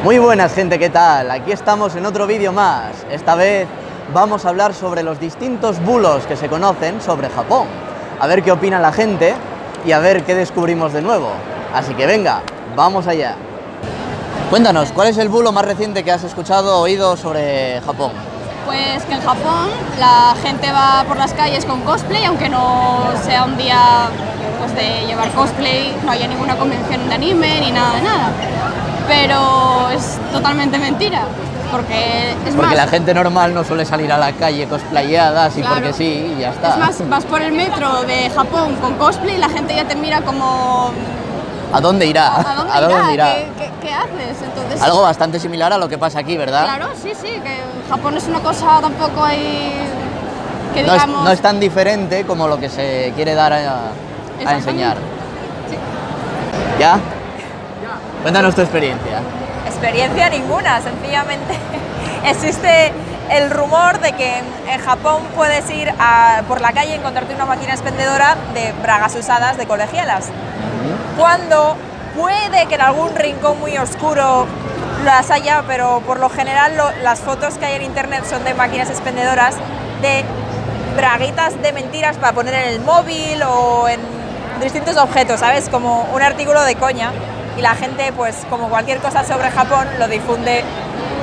Muy buenas gente, ¿qué tal? Aquí estamos en otro vídeo más. Esta vez vamos a hablar sobre los distintos bulos que se conocen sobre Japón. A ver qué opina la gente y a ver qué descubrimos de nuevo. Así que venga, vamos allá. Cuéntanos, ¿cuál es el bulo más reciente que has escuchado o oído sobre Japón? Pues que en Japón la gente va por las calles con cosplay, aunque no sea un día pues, de llevar cosplay, no haya ninguna convención de anime ni nada de nada. Pero es totalmente mentira, porque la gente normal no suele salir a la calle cosplayada así claro, porque sí y ya está. Es más, vas por el metro de Japón con cosplay y la gente ya te mira como... ¿A dónde irá? ¿A dónde irá? ¿Qué haces? Entonces, algo bastante similar a lo que pasa aquí, ¿verdad? Claro, sí, que Japón es una cosa tampoco ahí que digamos... No es tan diferente como lo que se quiere dar a enseñar. Sí. ¿Ya? Cuéntanos tu experiencia. Experiencia ninguna, sencillamente existe el rumor de que en Japón puedes ir por la calle y encontrarte una máquina expendedora de bragas usadas de colegialas. Cuando puede que en algún rincón muy oscuro las haya, pero por lo general las fotos que hay en internet son de máquinas expendedoras de braguitas de mentiras para poner en el móvil o en distintos objetos, ¿sabes? Como un artículo de coña. Y la gente, pues como cualquier cosa sobre Japón, lo difunde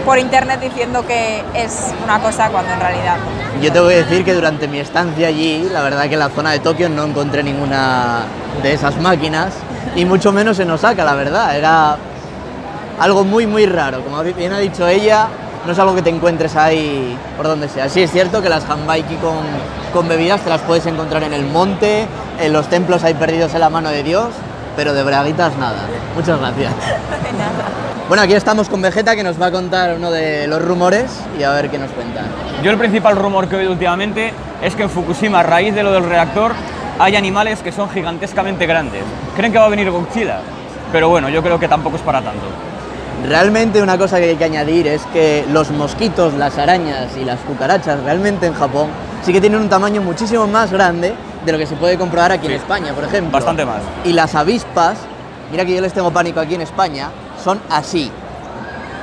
por internet diciendo que es una cosa cuando en realidad no. Yo te voy a decir que durante mi estancia allí, la verdad que en la zona de Tokio no encontré ninguna de esas máquinas y mucho menos en Osaka, la verdad. Era algo muy raro. Como bien ha dicho ella, no es algo que te encuentres ahí por donde sea. Sí es cierto que las hanbaiki con bebidas te las puedes encontrar en el monte, en los templos ahí perdidos en la mano de Dios, pero de braguitas nada. Muchas gracias. De nada. Bueno, aquí estamos con Vegeta, que nos va a contar uno de los rumores y a ver qué nos cuenta. Yo el principal rumor que he oído últimamente es que en Fukushima, a raíz de lo del reactor, hay animales que son gigantescamente grandes. Creen que va a venir Godzilla, pero bueno, yo creo que tampoco es para tanto. Realmente una cosa que hay que añadir es que los mosquitos, las arañas y las cucarachas realmente en Japón sí que tienen un tamaño muchísimo más grande de lo que se puede comprobar aquí en España, por ejemplo. Bastante más. Y las avispas, mira que yo les tengo pánico aquí en España, son así.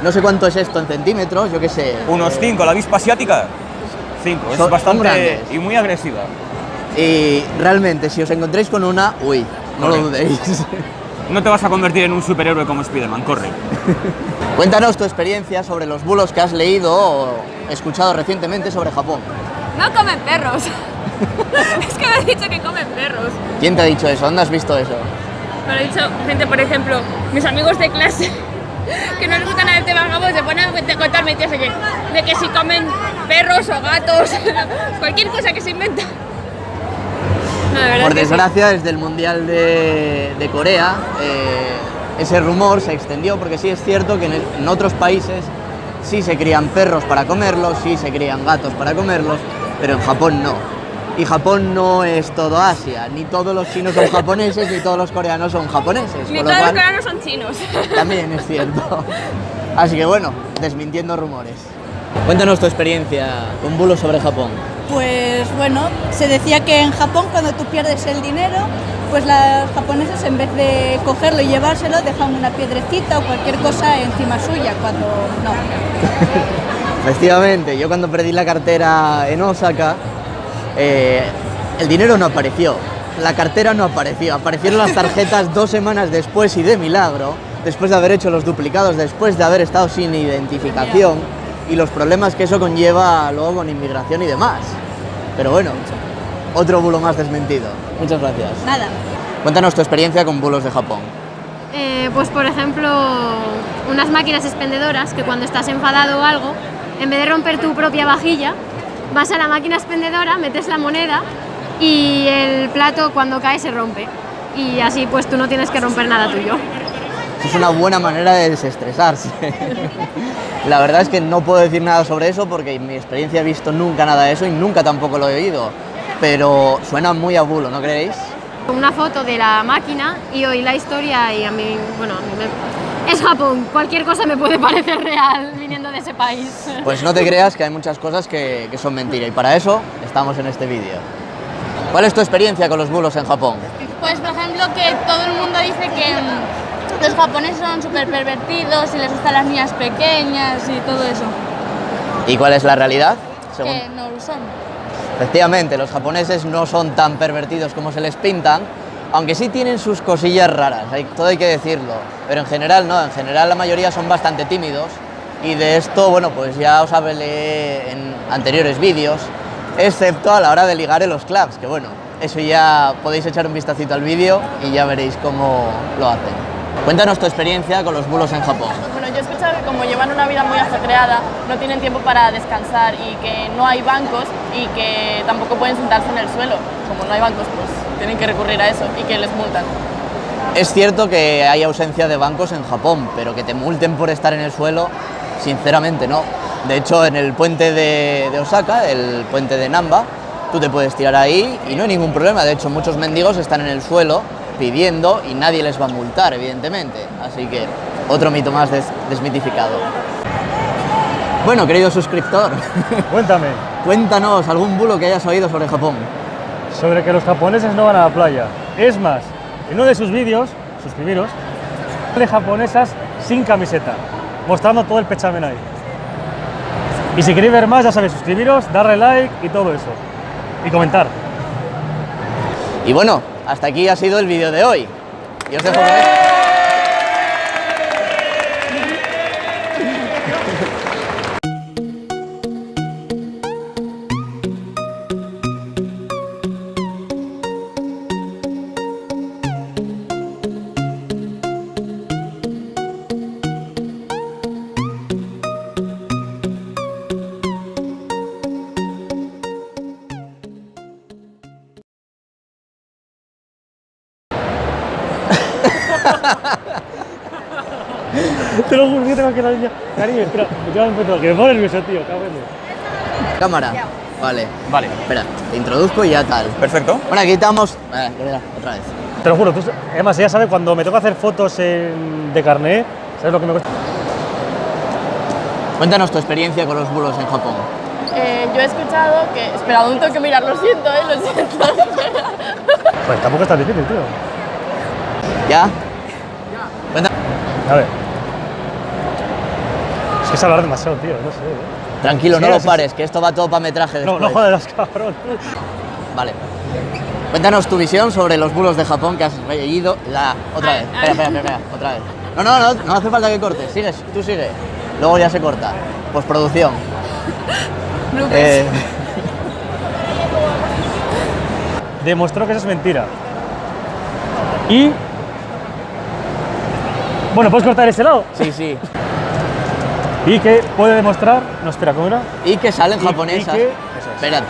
No sé cuánto es esto en centímetros, yo qué sé. Unos 5, la avispa asiática, 5. Es bastante y muy agresiva. Y realmente, si os encontréis con una, uy, no lo dudéis. No te vas a convertir en un superhéroe como Spiderman, corre. Cuéntanos tu experiencia sobre los bulos que has leído o escuchado recientemente sobre Japón. No comen perros. Es que me han dicho que comen perros. ¿Quién te ha dicho eso? ¿Dónde has visto eso? Me lo ha dicho gente, por ejemplo, mis amigos de clase que no les gusta nada el tema Japón, se ponen a contar mentiras de que si comen perros o gatos, cualquier cosa que se inventa. No, de verdad. Por desgracia, desde el Mundial de Corea, ese rumor se extendió, porque sí es cierto que en otros países sí se crían perros para comerlos, sí se crían gatos para comerlos, pero en Japón no. Y Japón no es todo Asia, ni todos los chinos son japoneses, ni todos los coreanos son japoneses. Ni todos los coreanos son chinos. También es cierto. Así que bueno, desmintiendo rumores. Cuéntanos tu experiencia con bulos sobre Japón. Pues bueno, se decía que en Japón cuando tú pierdes el dinero, pues los japoneses en vez de cogerlo y llevárselo, dejan una piedrecita o cualquier cosa encima suya, cuando no. Efectivamente, yo cuando perdí la cartera en Osaka, el dinero no apareció, la cartera no apareció, aparecieron las tarjetas 2 semanas después y de milagro, después de haber hecho los duplicados, después de haber estado sin identificación y los problemas que eso conlleva luego con inmigración y demás. Pero bueno, otro bulo más desmentido. Muchas gracias. Nada. Cuéntanos tu experiencia con bulos de Japón. Pues por ejemplo, unas máquinas expendedoras que cuando estás enfadado o algo, en vez de romper tu propia vajilla, vas a la máquina expendedora, metes la moneda y el plato cuando cae se rompe. Y así pues tú no tienes que romper nada tuyo. Es una buena manera de desestresarse. La verdad es que no puedo decir nada sobre eso porque en mi experiencia he visto nunca nada de eso y nunca tampoco lo he oído. Pero suena muy a bulo, ¿no creéis? Una foto de la máquina y oí la historia y a mí, es Japón, cualquier cosa me puede parecer real viniendo de ese país. Pues no te creas que hay muchas cosas que son mentira y para eso estamos en este vídeo. ¿Cuál es tu experiencia con los bulos en Japón? Pues por ejemplo que todo el mundo dice los japoneses son súper pervertidos y les gustan las niñas pequeñas y todo eso. ¿Y cuál es la realidad? Según- Que no lo son. Efectivamente, los japoneses no son tan pervertidos como se les pintan, aunque sí tienen sus cosillas raras, todo hay que decirlo. Pero en general no, en general la mayoría son bastante tímidos y de esto, bueno, pues ya os hablé en anteriores vídeos, excepto a la hora de ligar en los clubs, que bueno, eso ya podéis echar un vistacito al vídeo y ya veréis cómo lo hacen. Cuéntanos tu experiencia con los bulos en Japón. Bueno, yo he escuchado que como llevan una vida muy ajetreada, no tienen tiempo para descansar y que no hay bancos y que tampoco pueden sentarse en el suelo. Como no hay bancos, pues tienen que recurrir a eso y que les multan. Es cierto que hay ausencia de bancos en Japón, pero que te multen por estar en el suelo, sinceramente no. De hecho, en el puente de Osaka, el puente de Namba, tú te puedes tirar ahí y no hay ningún problema. De hecho, muchos mendigos están en el suelo pidiendo y nadie les va a multar, evidentemente. Así que otro mito más desmitificado. Bueno, querido suscriptor, Cuéntame, cuéntanos algún bulo que hayas oído sobre Japón. sobre que los japoneses no van a la playa. Es más, en uno de sus vídeos, suscribiros, de japonesas sin camiseta, mostrando todo el pechamen ahí. Y si queréis ver más, ya sabéis, suscribiros, darle like y todo eso. Y comentar. Y bueno, hasta aquí ha sido el vídeo de hoy. Y os dejo con esto. Te lo juro que tengo que la niña. Cariño, espera, que me pone nervioso, tío, cabrón. Cámara. Vale. Vale, Espera, te introduzco y ya tal. perfecto. Bueno, aquí estamos. Otra vez. Te lo juro, además ella sabe cuando me toca hacer fotos de carné, ¿sabes lo que me cuesta? Cuéntanos tu experiencia con los bulos en Japón. Yo he escuchado que... Espera, aún tengo que mirar, lo siento, lo siento. Espera. Pues tampoco es tan difícil, tío. ¿Ya? Cuenta- A ver. Es que es hablar demasiado, tío, no sé. Tranquilo, Sí, no lo sí, pares, que esto va todo para metraje No, después. no jodas, cabrón. Vale. Cuéntanos tu visión sobre los bulos de Japón que has leído. Otra vez. Espera, otra vez. No hace falta que cortes. Sigues, tú sigue. Luego ya se corta. Postproducción. Demostró que eso es mentira. Y... Bueno, ¿puedes cortar ese lado? Sí. Y que puede demostrar... No, espera, ¿cómo era? Y que salen Y japonesas. que- eso es. Espérate.